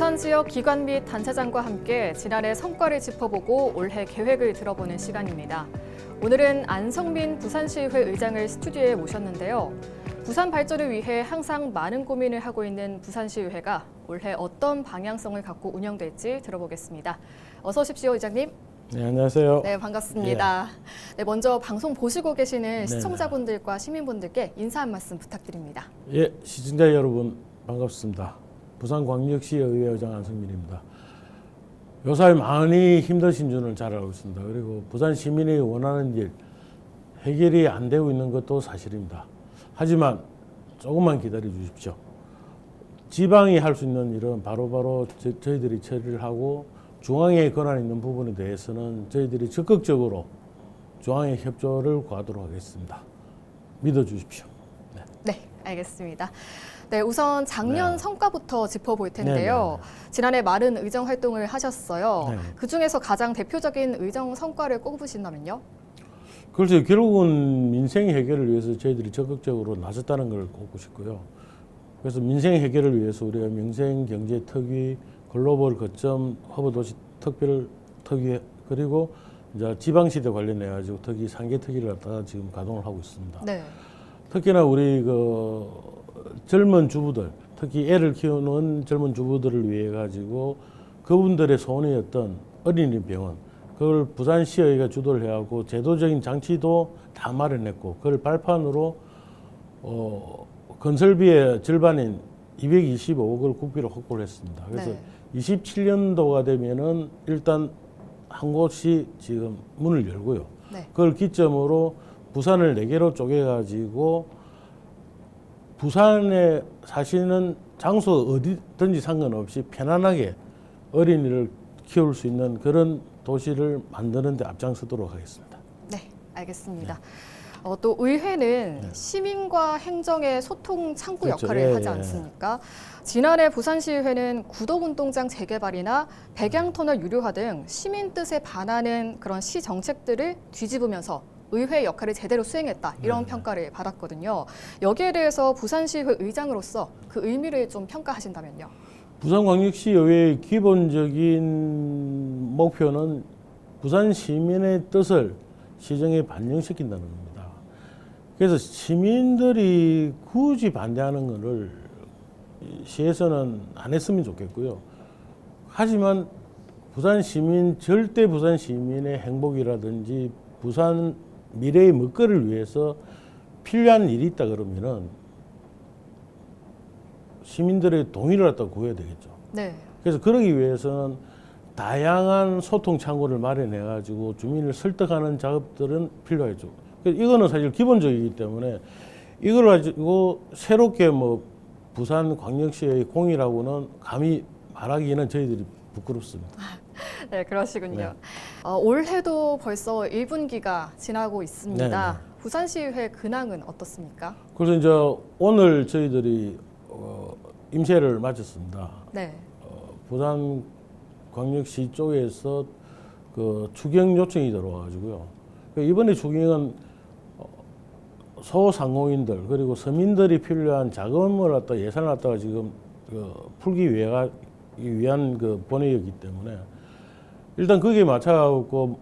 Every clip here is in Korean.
부산 지역 기관 및 단체장과 함께 지난해 성과를 짚어보고 올해 계획을 들어보는 시간입니다. 오늘은 안성민 부산시의회 의장을 스튜디오에 모셨는데요. 부산 발전을 위해 항상 많은 고민을 하고 있는 부산시의회가 올해 어떤 방향성을 갖고 운영될지 들어보겠습니다. 어서 오십시오, 의장님. 네, 안녕하세요. 네, 반갑습니다. 네, 먼저 방송 보시고 계시는 시청자분들과 시민분들께 인사 한 말씀 부탁드립니다. 예, 시청자 여러분 반갑습니다. 부산광역시의회 의장 안성민입니다. 요사이 많이 힘드신 줄은 잘 알고 있습니다. 그리고 부산 시민이 원하는 일 해결이 안 되고 있는 것도 사실입니다. 하지만 조금만 기다려 주십시오. 지방이 할 수 있는 일은 바로바로 저희들이 처리를 하고 중앙에 권한 있는 부분에 대해서는 저희들이 적극적으로 중앙의 협조를 구하도록 하겠습니다. 믿어주십시오. 네, 알겠습니다. 네, 우선 작년 성과부터 짚어볼 텐데요. 지난해 많은 의정 활동을 하셨어요. 그중에서 가장 대표적인 의정 성과를 꼽으신다면요? 그래서 결국은 민생 해결을 위해서 저희들이 적극적으로 나섰다는 걸 꼽고 싶고요. 그래서 민생 해결을 위해서 우리가 민생경제특위, 글로벌 거점 허브도시 특별 그리고 이제 지방시대 관련해 가지고 특히 3개 특위를 갖다가 지금 가동을 하고 있습니다. 네. 특히나 우리 젊은 주부들, 특히 애를 키우는 젊은 주부들을 위해 가지고 그분들의 소원이었던 어린이 병원, 그걸 부산시의회가 주도를 해하고 제도적인 장치도 다 마련했고 그걸 발판으로 건설비의 절반인 225억을 국비로 확보를 했습니다. 그래서 27년도가 되면은 일단 한 곳이 지금 문을 열고요. 그걸 기점으로 부산을 4개로 쪼개가지고 부산에 사시는 장소 어디든지 상관없이 편안하게 어린이를 키울 수 있는 그런 도시를 만드는 데 앞장서도록 하겠습니다. 네, 알겠습니다. 또 의회는 시민과 행정의 소통 창구 역할을 하지 않습니까? 지난해 부산시의회는 구덕운동장 재개발이나 백양터널 유료화 등 시민 뜻에 반하는 그런 시 정책들을 뒤집으면서 의회 역할을 제대로 수행했다, 이런 평가를 받았거든요. 여기에 대해서 부산시의회 의장으로서 그 의미를 좀 평가하신다면요? 부산광역시의회의 기본적인 목표는 부산 시민의 뜻을 시정에 반영시킨다는 겁니다. 그래서 시민들이 굳이 반대하는 것을 시에서는 안 했으면 좋겠고요. 하지만 절대 부산 시민의 행복이라든지 부산 미래의 먹거리를 위해서 필요한 일이 있다 그러면은 시민들의 동의를 갖다 구해야 되겠죠. 네. 그래서 그러기 위해서는 다양한 소통 창구를 마련해 가지고 주민을 설득하는 작업들은 필요하죠. 그래서 이거는 사실 기본적이기 때문에 이걸 가지고 새롭게 부산 광역시의 공이라고는 감히 말하기는 저희들이 부끄럽습니다. 네, 그러시군요. 네. 올해도 벌써 1분기가 지나고 있습니다. 부산시의회 근황은 어떻습니까? 그래서 이제 오늘 저희들이 임시회를 마쳤습니다. 네. 부산 광역시 쪽에서 추경 요청이 들어와가지고요. 이번에 추경은 소상공인들 그리고 서민들이 필요한 자금을 갖다 예산을 갖다가 지금 풀기 위한 본회의이기 때문에 일단 거기에 맞춰갖고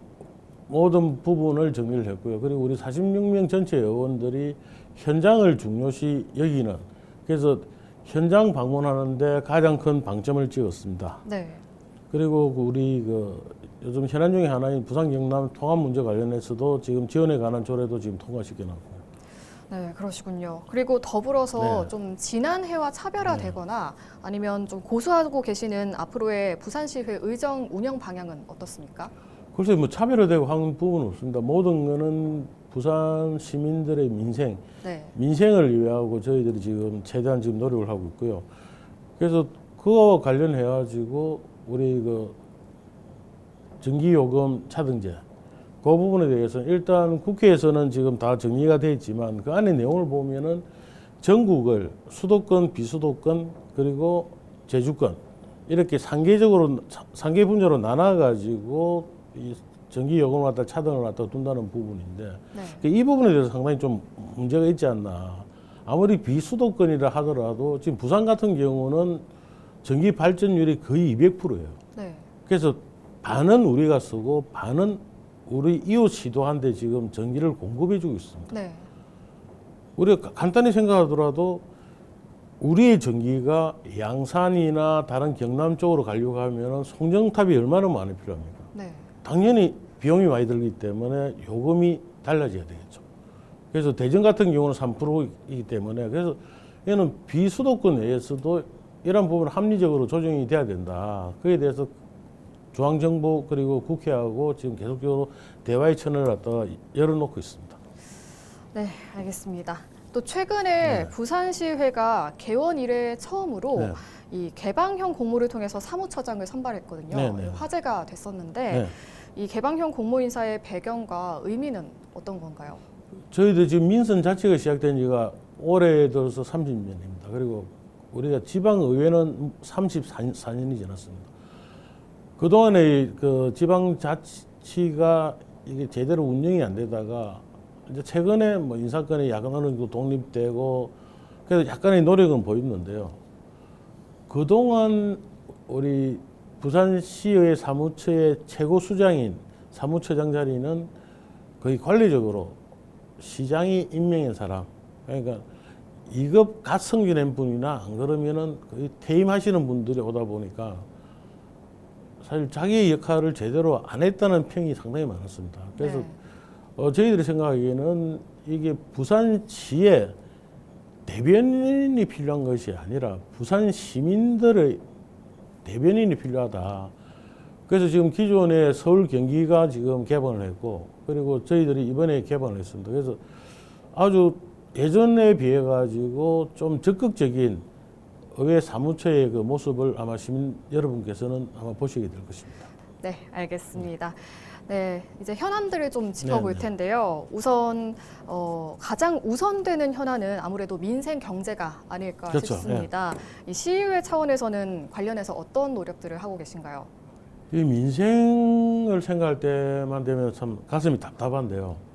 모든 부분을 정리를 했고요. 그리고 우리 46명 전체 의원들이 현장을 중요시 여기는, 그래서 현장 방문하는데 가장 큰 방점을 찍었습니다. 네. 그리고 우리 요즘 현안 중에 하나인 부산 경남 통합 문제 관련해서도 지금 지원에 관한 조례도 지금 통과시켜놨고요. 네, 그러시군요. 그리고 더불어서 좀 지난 해와 차별화되거나 아니면 좀 고수하고 계시는 앞으로의 부산시의회 의정 운영 방향은 어떻습니까? 글쎄 차별화되고 하는 부분은 없습니다. 모든 거는 부산 시민들의 민생을 위하고 저희들이 지금 최대한 지금 노력을 하고 있고요. 그래서 그거와 관련해 가지고 우리 전기요금 차등제 그 부분에 대해서는 일단 국회에서는 지금 다 정리가 되어 있지만 그 안에 내용을 보면은 전국을 수도권, 비수도권 그리고 제주권 이렇게 3개 분야로 나눠가지고 이 전기요금을 갖다 차등을 갖다 둔다는 부분인데 이 부분에 대해서 상당히 좀 문제가 있지 않나. 아무리 비수도권이라 하더라도 지금 부산 같은 경우는 전기 발전율이 거의 200%예요. 네. 그래서 반은 우리가 쓰고 반은 우리 이웃 시도한테 지금 전기를 공급해주고 있습니다. 네. 우리가 간단히 생각하더라도 우리의 전기가 양산이나 다른 경남 쪽으로 가려고 하면 송정탑이 얼마나 많이 필요합니까? 네. 당연히 비용이 많이 들기 때문에 요금이 달라져야 되겠죠. 그래서 대전 같은 경우는 3%이기 때문에 그래서 얘는 비수도권 내에서도 이런 부분은 합리적으로 조정이 돼야 된다. 그에 대해서 중앙정부 그리고 국회하고 지금 계속적으로 대화의 채널을 갖다가 열어놓고 있습니다. 네, 알겠습니다. 또 최근에 부산시의회가 개원 이래 처음으로 네. 이 개방형 공모를 통해서 사무처장을 선발했거든요. 네, 네. 화제가 됐었는데 네. 이 개방형 공모 인사의 배경과 의미는 어떤 건가요? 저희도 지금 민선 자체가 시작된 지가 올해 들어서 30년입니다. 그리고 우리가 지방의회는 34년이 지났습니다. 그동안에 그 지방자치가 이게 제대로 운영이 안 되다가 이제 최근에 뭐 인사권이 약간 어느 정도 독립되고 그래서 약간의 노력은 보였는데요. 그동안 우리 부산시의 사무처의 최고 수장인 사무처장 자리는 거의 관리적으로 시장이 임명한 사람, 그러니까 2급 갓성진한 분이나 안 그러면은 거의 퇴임하시는 분들이 오다 보니까 사실 자기의 역할을 제대로 안 했다는 평이 상당히 많았습니다. 그래서 네. 저희들이 생각하기에는 이게 부산시의 대변인이 필요한 것이 아니라 부산 시민들의 대변인이 필요하다. 그래서 지금 기존에 서울 경기가 지금 개방을 했고 그리고 저희들이 이번에 개방을 했습니다. 그래서 아주 예전에 비해 가지고 좀 적극적인 의회 사무처의 그 모습을 아마 시민 여러분께서는 아마 보시게 될 것입니다. 네, 알겠습니다. 네, 이제 현안들을 좀 짚어볼 네, 네. 텐데요. 우선 가장 우선되는 현안은 아무래도 민생 경제가 아닐까 그렇죠. 싶습니다. 이 시의회 차원에서는 관련해서 어떤 노력들을 하고 계신가요? 이 민생을 생각할 때만 되면 참 가슴이 답답한데요.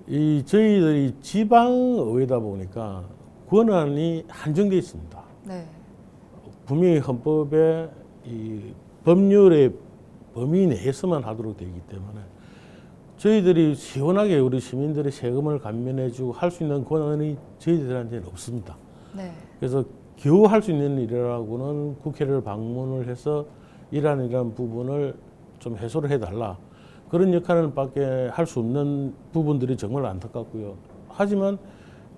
이 저희들이 지방의회다 보니까 권한이 한정돼 있습니다. 네, 분명히 헌법에 이 법률의 범위 내에서만 하도록 되어 있기 때문에 저희들이 시원하게 우리 시민들의 세금을 감면해주고 할 수 있는 권한이 저희들한테는 없습니다. 네, 그래서 겨우 할 수 있는 일이라고는 국회를 방문을 해서 이러한 부분을 좀 해소를 해달라. 그런 역할은 밖에 할 수 없는 부분들이 정말 안타깝고요. 하지만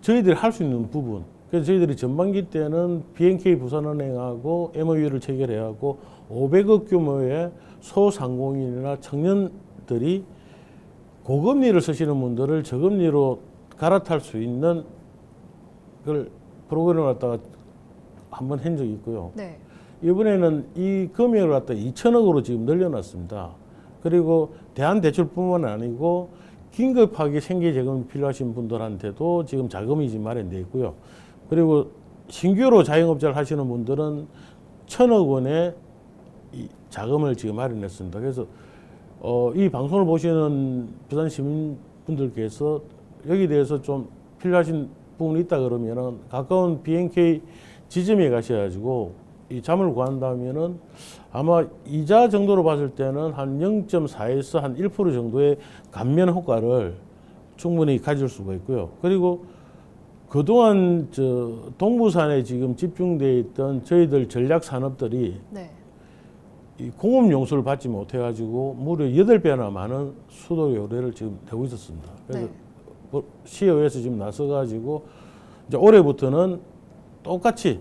저희들이 할 수 있는 부분, 그래서 저희들이 전반기 때는 BNK 부산은행하고 MOU를 체결해갖고 500억 규모의 소상공인이나 청년들이 고금리를 쓰시는 분들을 저금리로 갈아탈 수 있는 그 프로그램을 갖다가 한번 한 적이 있고요. 네, 이번에는 이 금액을 갖다 2천억으로 지금 늘려놨습니다. 그리고 대한대출뿐만 아니고 긴급하게 생계자금이 필요하신 분들한테도 지금 자금이 지금 마련되어 있고요. 그리고 신규로 자영업자를 하시는 분들은 1,000억 원의 이 자금을 지금 마련했습니다. 그래서 이 방송을 보시는 부산 시민분들께서 여기에 대해서 좀 필요하신 부분이 있다 그러면은 가까운 BNK 지점에 가셔가지고 이 잠을 구한다면은 아마 이자 정도로 봤을 때는 한 0.4에서 한 1% 정도의 감면 효과를 충분히 가질 수가 있고요. 그리고 그동안 동부산에 지금 집중되어 있던 저희들 전략 산업들이 네, 이 공업 용수를 받지 못해가지고 무려 8배나 많은 수도 요래를 지금 내고 있었습니다. 그래서 네. 시의회에서 지금 나서가지고 이제 올해부터는 똑같이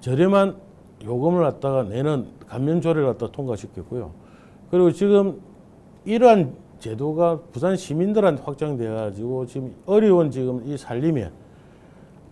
저렴한 요금을 갖다가 내는 감면 조례를 갖다 통과시켰고요. 그리고 지금 이러한 제도가 부산 시민들한테 확장돼가지고 지금 어려운 지금 이 살림에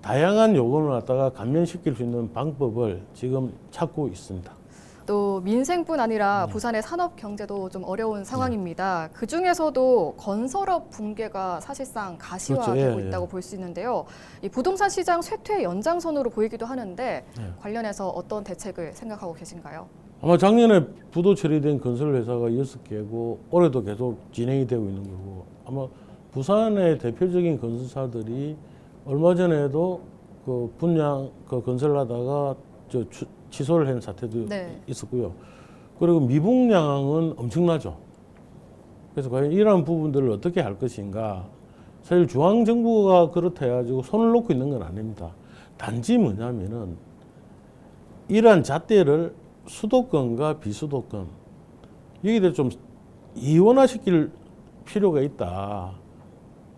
다양한 요금을 갖다가 감면시킬 수 있는 방법을 지금 찾고 있습니다. 또 민생뿐 아니라 부산의 산업 경제도 좀 어려운 상황입니다. 그 중에서도 건설업 붕괴가 사실상 가시화되고 그렇죠. 예, 있다고 볼 수 있는데요. 이 부동산 시장 쇠퇴 연장선으로 보이기도 하는데 관련해서 어떤 대책을 생각하고 계신가요? 아마 작년에 부도 처리된 건설 회사가 6개고 올해도 계속 진행이 되고 있는 거고 아마 부산의 대표적인 건설사들이 얼마 전에도 그 분양 그 건설하다가 취소를 한 사태도 네. 있었고요. 그리고 미분양은 엄청나죠. 그래서 과연 이러한 부분들을 어떻게 할 것인가. 사실 중앙정부가 그렇다 해가지고 손을 놓고 있는 건 아닙니다. 단지 뭐냐면은 이러한 잣대를 수도권과 비수도권 여기들 좀 이원화시킬 필요가 있다.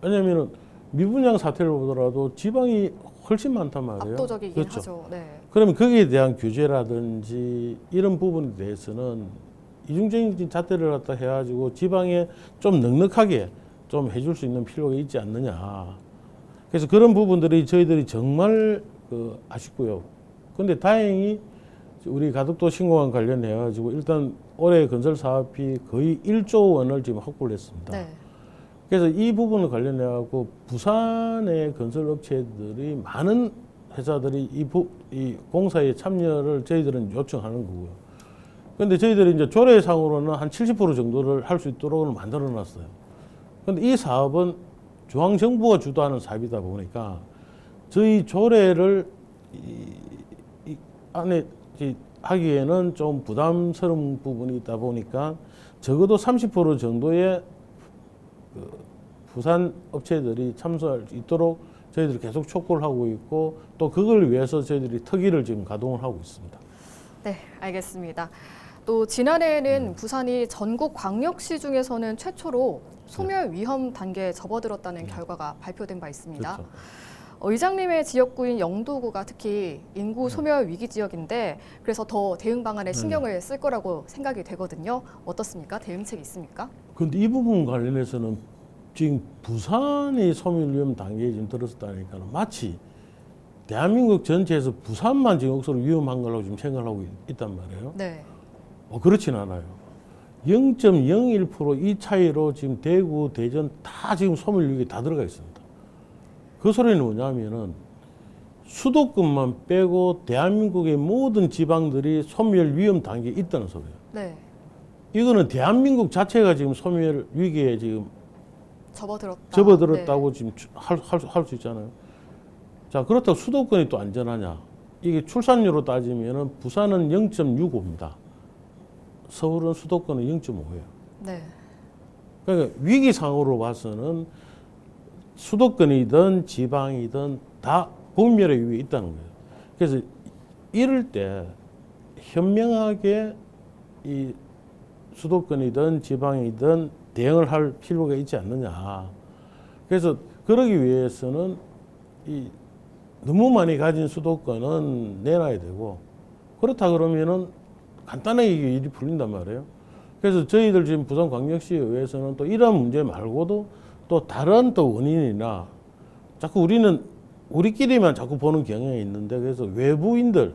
왜냐면은 미분양 사태를 보더라도 지방이 훨씬 많단 말이에요. 압도적이긴 그렇죠. 하죠. 네. 그러면 거기에 대한 규제라든지 이런 부분에 대해서는 이중적인 잣대를 갖다 해가지고 지방에 좀 넉넉하게 좀 해줄 수 있는 필요가 있지 않느냐. 그래서 그런 부분들이 저희들이 정말 아쉽고요. 근데 다행히 우리 가덕도 신공항 관련해가지고 일단 올해 건설 사업비 거의 1조 원을 지금 확보를 했습니다. 네. 그래서 이 부분을 관련해가지고 부산의 건설 업체들이 많은 회사들이 이 공사에 참여를 저희들은 요청하는 거고요. 그런데 저희들이 이제 조례상으로는 한 70% 정도를 할 수 있도록 만들어 놨어요. 그런데 이 사업은 중앙정부가 주도하는 사업이다 보니까 저희 조례를 이 안에 하기에는 좀 부담스러운 부분이 있다 보니까 적어도 30% 정도의 부산 업체들이 참석할 수 있도록 저희들이 계속 촉구를 하고 있고 또 그걸 위해서 저희들이 특위를 지금 가동을 하고 있습니다. 네, 알겠습니다. 또 지난해에는 부산이 전국 광역시 중에서는 최초로 소멸 위험 단계에 접어들었다는 결과가 발표된 바 있습니다. 그렇죠. 의장님의 지역구인 영도구가 특히 인구 소멸 위기 지역인데 그래서 더 대응 방안에 신경을 쓸 거라고 생각이 되거든요. 어떻습니까? 대응책이 있습니까? 그런데 이 부분 관련해서는 지금 부산이 소멸 위험 단계에 지금 들었다니까 마치 대한민국 전체에서 부산만 지금 억수로 위험한 걸로 지금 생각을 하고 있단 말이에요. 네. 그렇진 않아요. 0.01% 이 차이로 지금 대구, 대전 다 지금 소멸 위기에 다 들어가 있습니다. 그 소리는 뭐냐면은 수도권만 빼고 대한민국의 모든 지방들이 소멸 위험 단계에 있다는 소리예요. 네. 이거는 대한민국 자체가 지금 소멸 위기에 지금 네. 접어들었다고 지금 할 수 있잖아요. 자, 그렇다고 수도권이 또 안전하냐? 이게 출산율로 따지면은 부산은 0.65입니다. 서울은 수도권은 0.5예요. 네. 그러니까 위기상으로 봐서는 수도권이든 지방이든 다 공멸의 위기에 있다는 거예요. 그래서 이럴 때 현명하게 이 수도권이든 지방이든 대응을 할 필요가 있지 않느냐. 그래서 그러기 위해서는 이 너무 많이 가진 수도권은 내놔야 되고 그렇다 그러면은 간단하게 일이 풀린단 말이에요. 그래서 저희들 지금 부산광역시에 의해서는 또 이런 문제 말고도 또 다른 또 원인이나 자꾸 우리끼리만 자꾸 보는 경향이 있는데 그래서 외국인들을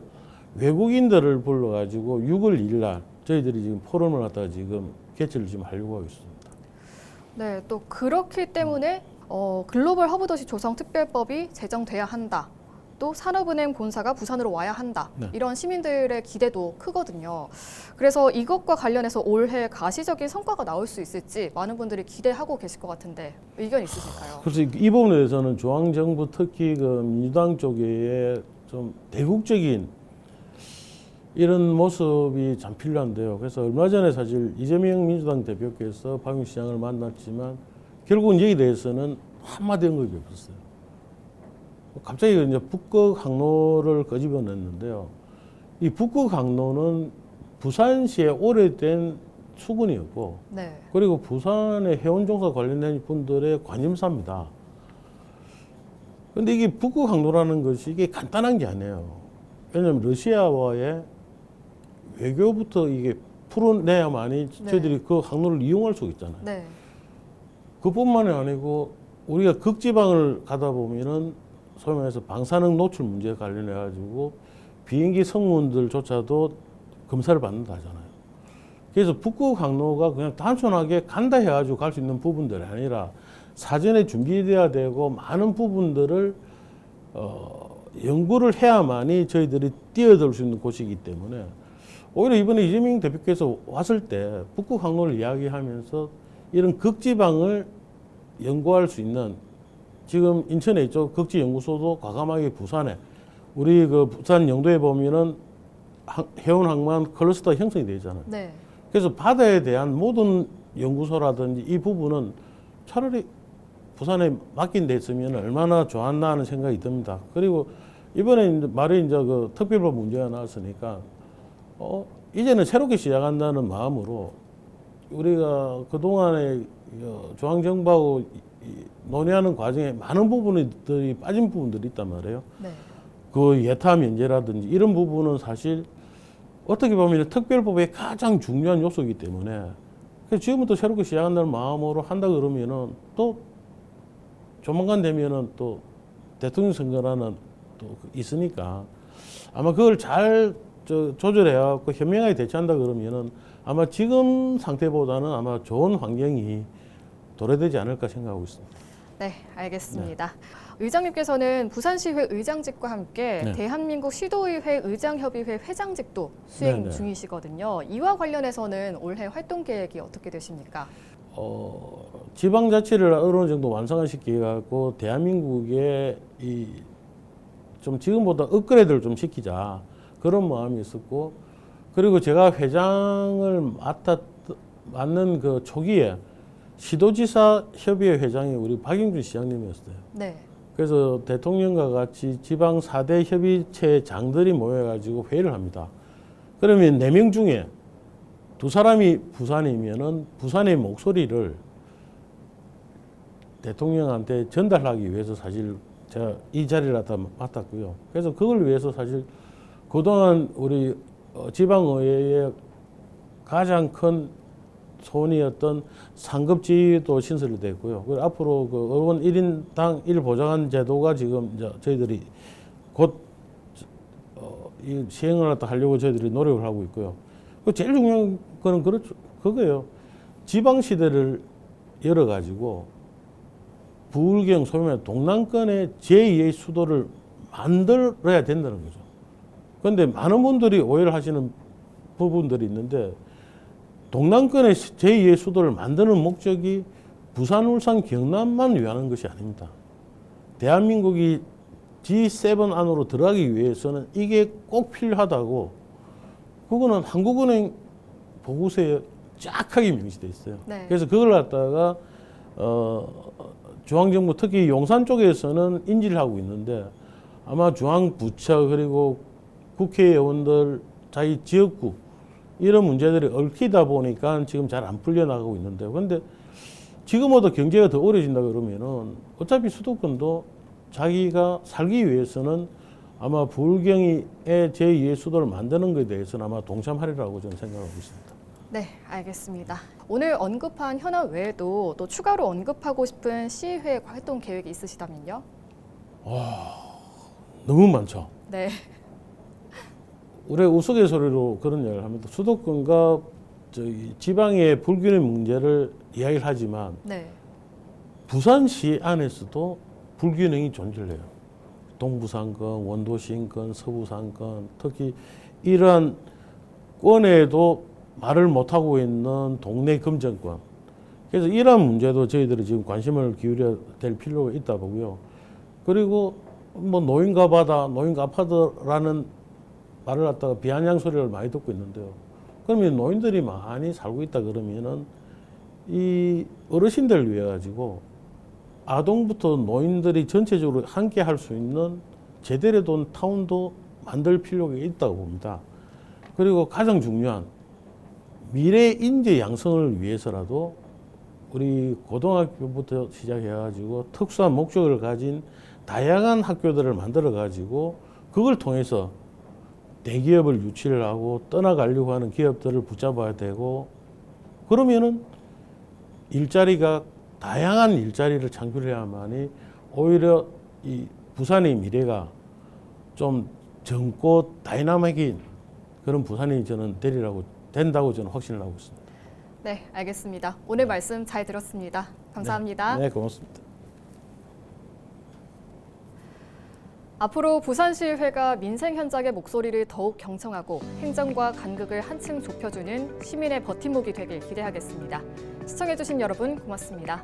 불러가지고 6월 2일 날 저희들이 지금 포럼을 갖다가 지금 개최를 지금 하려고 하고 있습니다. 네, 또 그렇기 때문에 글로벌 허브도시 조성 특별법이 제정돼야 한다. 또 산업은행 본사가 부산으로 와야 한다. 네. 이런 시민들의 기대도 크거든요. 그래서 이것과 관련해서 올해 가시적인 성과가 나올 수 있을지 많은 분들이 기대하고 계실 것 같은데 의견 있으실까요? 그래서 이 부분에 대해서는 중앙정부 특히 그 민주당 쪽에 좀 대국적인 이런 모습이 참 필요한데요. 그래서 얼마 전에 사실 이재명 민주당 대표께서 방위시장을 만났지만 결국은 여기에 대해서는 한마디 언급이 없었어요. 갑자기 이제 북극 항로를 거집어냈는데요. 이 북극 항로는 부산시의 오래된 수군이었고, 네. 그리고 부산의 해운종사 관련된 분들의 관심사입니다. 그런데 이게 북극 항로라는 것이 이게 간단한 게 아니에요. 왜냐하면 러시아와의 외교부터 이게 풀어내야만이 저희들이 그 항로를 이용할 수 있잖아요. 네. 그뿐만이 아니고 우리가 극지방을 가다 보면은 소위 말해서 방사능 노출 문제에 관련해 가지고 비행기 승무원들조차도 검사를 받는다 하잖아요. 그래서 북극 항로가 그냥 단순하게 간다 해가지고 갈 수 있는 부분들이 아니라 사전에 준비돼야 되고 많은 부분들을 연구를 해야만이 저희들이 뛰어들 수 있는 곳이기 때문에 오히려 이번에 이재명 대표께서 왔을 때 북극 항로를 이야기하면서 이런 극지방을 연구할 수 있는 지금 인천에 있죠. 극지연구소도 과감하게 부산에 우리 그 부산 영도에 보면은 해운 항만 클러스터가 형성이 되잖아요. 네. 그래서 바다에 대한 모든 연구소라든지 이 부분은 차라리 부산에 맡긴 데 있으면 얼마나 좋았나 하는 생각이 듭니다. 그리고 이번에 이제 말에 이제 그 특별법 문제가 나왔으니까 이제는 새롭게 시작한다는 마음으로 우리가 그동안에 중앙정부하고 논의하는 과정에 많은 부분들이 빠진 부분들이 있단 말이에요. 네. 그 예타 면제라든지 이런 부분은 사실 어떻게 보면 특별법의 가장 중요한 요소이기 때문에 그래서 지금부터 새롭게 시작한다는 마음으로 한다 그러면은 또 조만간 되면은 또 대통령 선거라는 또 있으니까 아마 그걸 잘 조절해갖고 현명하게 대처한다 그러면은 아마 지금 상태보다는 아마 좋은 환경이 도래되지 않을까 생각하고 있습니다. 네, 알겠습니다. 의장님께서는 부산시의회 의장직과 함께 네. 대한민국 시도의회 의장협의회 회장직도 수행 네. 중이시거든요. 이와 관련해서는 올해 활동 계획이 어떻게 되십니까? 지방자치를 어느 정도 완성시켜갖고 대한민국에 좀 지금보다 업그레이드를 좀 시키자 그런 마음이 있었고 그리고 제가 회장을 맡는 그 초기에 시도지사 협의회 회장이 우리 박영준 시장님이었어요. 네. 그래서 대통령과 같이 지방 4대 협의체 장들이 모여가지고 회의를 합니다. 그러면 4명 중에 2사람이 부산이면은 부산의 목소리를 대통령한테 전달하기 위해서 사실 제가 이 자리를 갖다 맡았고요. 그래서 그걸 위해서 사실 그동안 우리 지방의회의 가장 큰 소원이었던 상급지도 신설이 됐고요. 그리고 앞으로 그 의원 1인당 1보좌관 제도가 지금 이제 저희들이 곧 이 시행을 갖다 하려고 저희들이 노력을 하고 있고요. 그 제일 중요한 거는 그렇죠. 그거예요. 지방시대를 열어가지고 부울경 소위 말해 동남권의 제2의 수도를 만들어야 된다는 거죠. 그런데 많은 분들이 오해를 하시는 부분들이 있는데 동남권의 제2의 수도를 만드는 목적이 부산, 울산, 경남만 위하는 것이 아닙니다. 대한민국이 G7 안으로 들어가기 위해서는 이게 꼭 필요하다고 그거는 한국은행 보고서에 쫙하게 명시돼 있어요. 네. 그래서 그걸 갖다가 중앙정부 특히 용산 쪽에서는 인지를 하고 있는데 아마 중앙부처 그리고 국회의원들 자기 지역구 이런 문제들이 얽히다 보니까 지금 잘 안 풀려나가고 있는데요. 그런데 지금보다 경제가 더 어려진다 그러면은 어차피 수도권도 자기가 살기 위해서는 아마 부울경의 제2의 수도를 만드는 것에 대해서는 아마 동참하리라고 저는 생각하고 있습니다. 네, 알겠습니다. 오늘 언급한 현안 외에도 또 추가로 언급하고 싶은 시의회 활동 계획이 있으시다면요? 너무 많죠. 네. 올해 우스갯소리로 그런 이야기를 합니다. 수도권과 지방의 불균형 문제를 이야기를 하지만 네. 부산시 안에서도 불균형이 존재해요. 동부상권, 원도시인권, 서부상권, 특히 이러한 권에도 말을 못하고 있는 동네 금정권. 그래서 이러한 문제도 저희들이 지금 관심을 기울여야 될 필요가 있다 보고요. 그리고 뭐 노인과 바다, 노인과 아파트라는 말을 갖다가 비아냥 소리를 많이 듣고 있는데요. 그러면 노인들이 많이 살고 있다 그러면은 이 어르신들을 위해 가지고 아동부터 노인들이 전체적으로 함께 할 수 있는 제대로 된 타운도 만들 필요가 있다고 봅니다. 그리고 가장 중요한 미래 인재 양성을 위해서라도 우리 고등학교부터 시작해가지고 특수한 목적을 가진 다양한 학교들을 만들어가지고 그걸 통해서 대기업을 유치를 하고 떠나가려고 하는 기업들을 붙잡아야 되고 그러면은 일자리가 다양한 일자리를 창출해야만이 오히려 이 부산의 미래가 좀 젊고 다이나믹인 그런 부산이 저는 된다고 저는 확신을 하고 있습니다. 네, 알겠습니다. 오늘 말씀 잘 들었습니다. 감사합니다. 네, 고맙습니다. 앞으로 부산시의회가 민생 현장의 목소리를 더욱 경청하고 행정과 간극을 한층 좁혀주는 시민의 버팀목이 되길 기대하겠습니다. 시청해주신 여러분 고맙습니다.